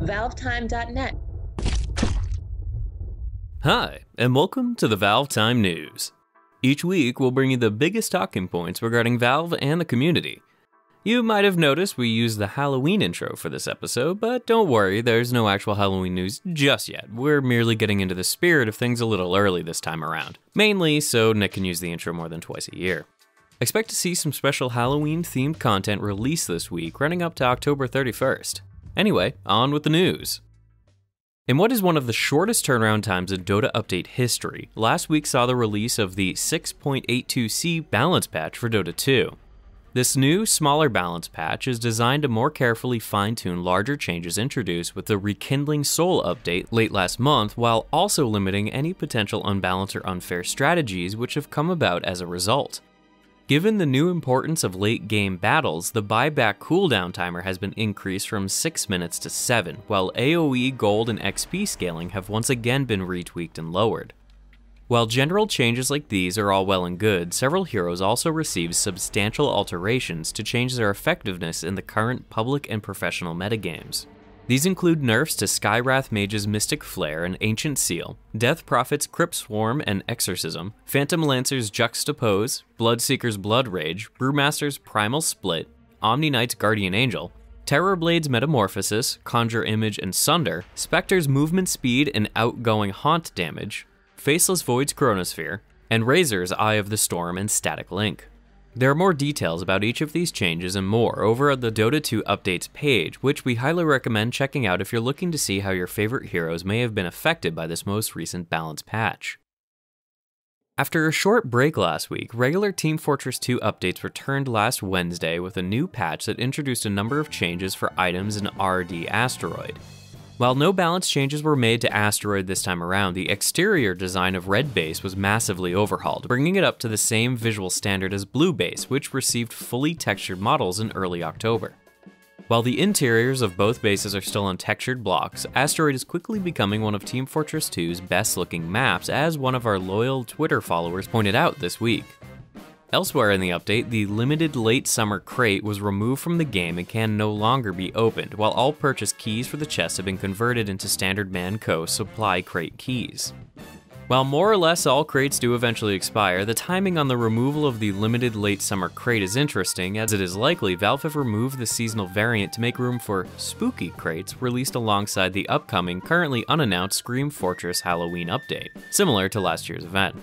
ValveTime.net. Hi, and welcome to the ValveTime News. Each week, we'll bring you the biggest talking points regarding Valve and the community. You might have noticed we used the Halloween intro for this episode, but don't worry, there's no actual Halloween news just yet. We're merely getting into the spirit of things a little early this time around, mainly so Nick can use the intro more than twice a year. Expect to see some special Halloween-themed content released this week, running up to October 31st. Anyway, on with the news. In what is one of the shortest turnaround times in Dota update history, last week saw the release of the 6.82c balance patch for Dota 2. This new, smaller balance patch is designed to more carefully fine-tune larger changes introduced with the Rekindling Soul update late last month, while also limiting any potential unbalanced or unfair strategies which have come about as a result. Given the new importance of late-game battles, the buyback cooldown timer has been increased from 6 minutes to 7, while AoE, gold, and XP scaling have once again been retweaked and lowered. While general changes like these are all well and good, several heroes also received substantial alterations to change their effectiveness in the current public and professional metagames. These include nerfs to Skywrath Mage's Mystic Flare and Ancient Seal, Death Prophet's Crypt Swarm and Exorcism, Phantom Lancer's Juxtapose, Bloodseeker's Blood Rage, Brewmaster's Primal Split, Omni Knight's Guardian Angel, Terrorblade's Metamorphosis, Conjure Image and Sunder, Spectre's Movement Speed and Outgoing Haunt Damage, Faceless Void's Chronosphere, and Razor's Eye of the Storm and Static Link. There are more details about each of these changes and more over at the Dota 2 Updates page, which we highly recommend checking out if you're looking to see how your favorite heroes may have been affected by this most recent balance patch. After a short break last week, regular Team Fortress 2 updates returned last Wednesday with a new patch that introduced a number of changes for items in RD Asteroid. While no balance changes were made to Asteroid this time around, the exterior design of Red Base was massively overhauled, bringing it up to the same visual standard as Blue Base, which received fully textured models in early October. While the interiors of both bases are still on textured blocks, Asteroid is quickly becoming one of Team Fortress 2's best-looking maps, as one of our loyal Twitter followers pointed out this week. Elsewhere in the update, the limited late summer crate was removed from the game and can no longer be opened, while all purchase keys for the chest have been converted into standard Manco supply crate keys. While more or less all crates do eventually expire, the timing on the removal of the limited late summer crate is interesting, as it is likely Valve have removed the seasonal variant to make room for spooky crates released alongside the upcoming, currently unannounced Scream Fortress Halloween update, similar to last year's event.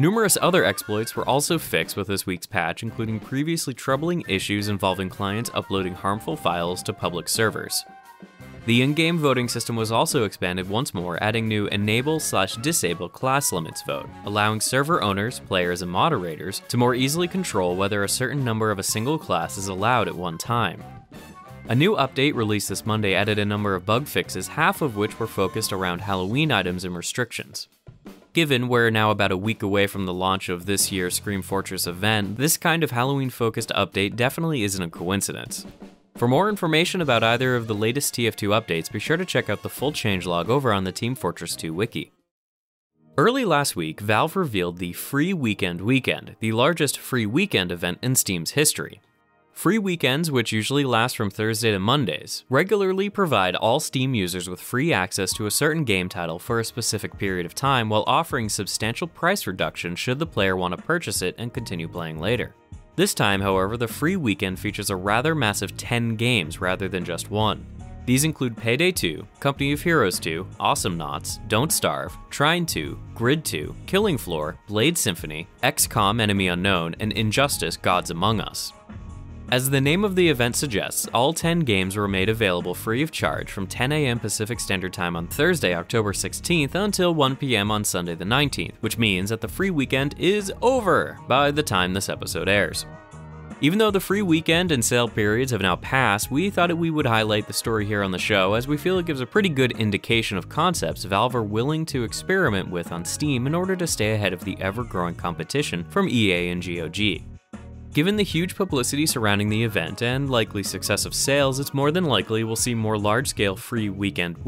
Numerous other exploits were also fixed with this week's patch, including previously troubling issues involving clients uploading harmful files to public servers. The in-game voting system was also expanded once more, adding new enable/disable class limits vote, allowing server owners, players, and moderators to more easily control whether a certain number of a single class is allowed at one time. A new update released this Monday added a number of bug fixes, half of which were focused around Halloween items and restrictions. Given we're now about a week away from the launch of this year's Scream Fortress event, this kind of Halloween-focused update definitely isn't a coincidence. For more information about either of the latest TF2 updates, be sure to check out the full changelog over on the Team Fortress 2 wiki. Early last week, Valve revealed the Free Weekend, the largest free weekend event in Steam's history. Free weekends, which usually last from Thursday to Mondays, regularly provide all Steam users with free access to a certain game title for a specific period of time, while offering substantial price reduction should the player want to purchase it and continue playing later. This time, however, the free weekend features a rather massive 10 games rather than just one. These include Payday 2, Company of Heroes 2, Awesome Knots, Don't Starve, Trine 2, Grid 2, Killing Floor, Blade Symphony, XCOM Enemy Unknown, and Injustice Gods Among Us. As the name of the event suggests, all 10 games were made available free of charge from 10 a.m. Pacific Standard Time on Thursday, October 16th until 1 p.m. on Sunday the 19th, which means that the free weekend is over by the time this episode airs. Even though the free weekend and sale periods have now passed, we thought we would highlight the story here on the show, as we feel it gives a pretty good indication of concepts Valve are willing to experiment with on Steam in order to stay ahead of the ever-growing competition from EA and GOG. Given the huge publicity surrounding the event and likely success of sales, it's more than likely we'll see more large-scale free weekends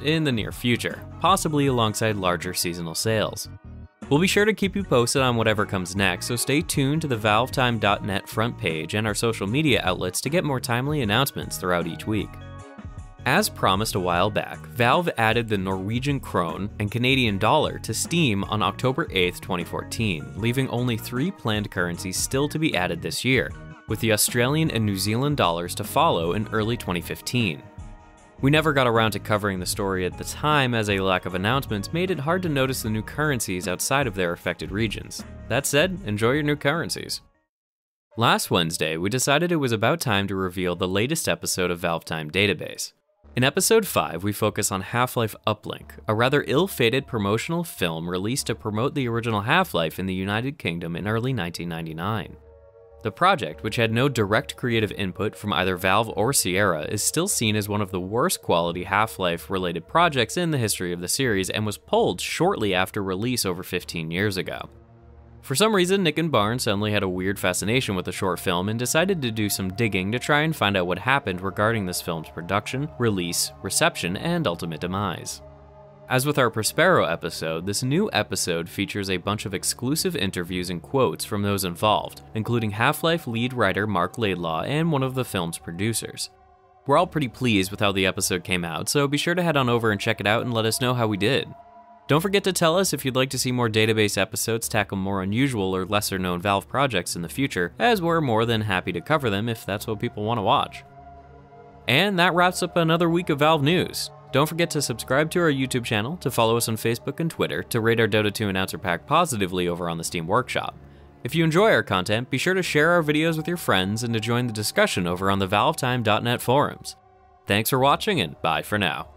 in the near future, possibly alongside larger seasonal sales. We'll be sure to keep you posted on whatever comes next, so stay tuned to the ValveTime.net front page and our social media outlets to get more timely announcements throughout each week. As promised a while back, Valve added the Norwegian Krone and Canadian dollar to Steam on October 8, 2014, leaving only 3 planned currencies still to be added this year, with the Australian and New Zealand dollars to follow in early 2015. We never got around to covering the story at the time, as a lack of announcements made it hard to notice the new currencies outside of their affected regions. That said, enjoy your new currencies. Last Wednesday, we decided it was about time to reveal the latest episode of ValveTime Database. In episode 5, we focus on Half-Life Uplink, a rather ill-fated promotional film released to promote the original Half-Life in the United Kingdom in early 1999. The project, which had no direct creative input from either Valve or Sierra, is still seen as one of the worst quality Half-Life related projects in the history of the series and was pulled shortly after release over 15 years ago. For some reason, Nick and Barnes suddenly had a weird fascination with the short film and decided to do some digging to try and find out what happened regarding this film's production, release, reception, and ultimate demise. As with our Prospero episode, this new episode features a bunch of exclusive interviews and quotes from those involved, including Half-Life lead writer Mark Laidlaw and one of the film's producers. We're all pretty pleased with how the episode came out, so be sure to head on over and check it out and let us know how we did. Don't forget to tell us if you'd like to see more database episodes tackle more unusual or lesser known Valve projects in the future, as we're more than happy to cover them if that's what people want to watch. And that wraps up another week of Valve news. Don't forget to subscribe to our YouTube channel, to follow us on Facebook and Twitter, to rate our Dota 2 announcer pack positively over on the Steam Workshop. If you enjoy our content, be sure to share our videos with your friends and to join the discussion over on the ValveTime.net forums. Thanks for watching and bye for now.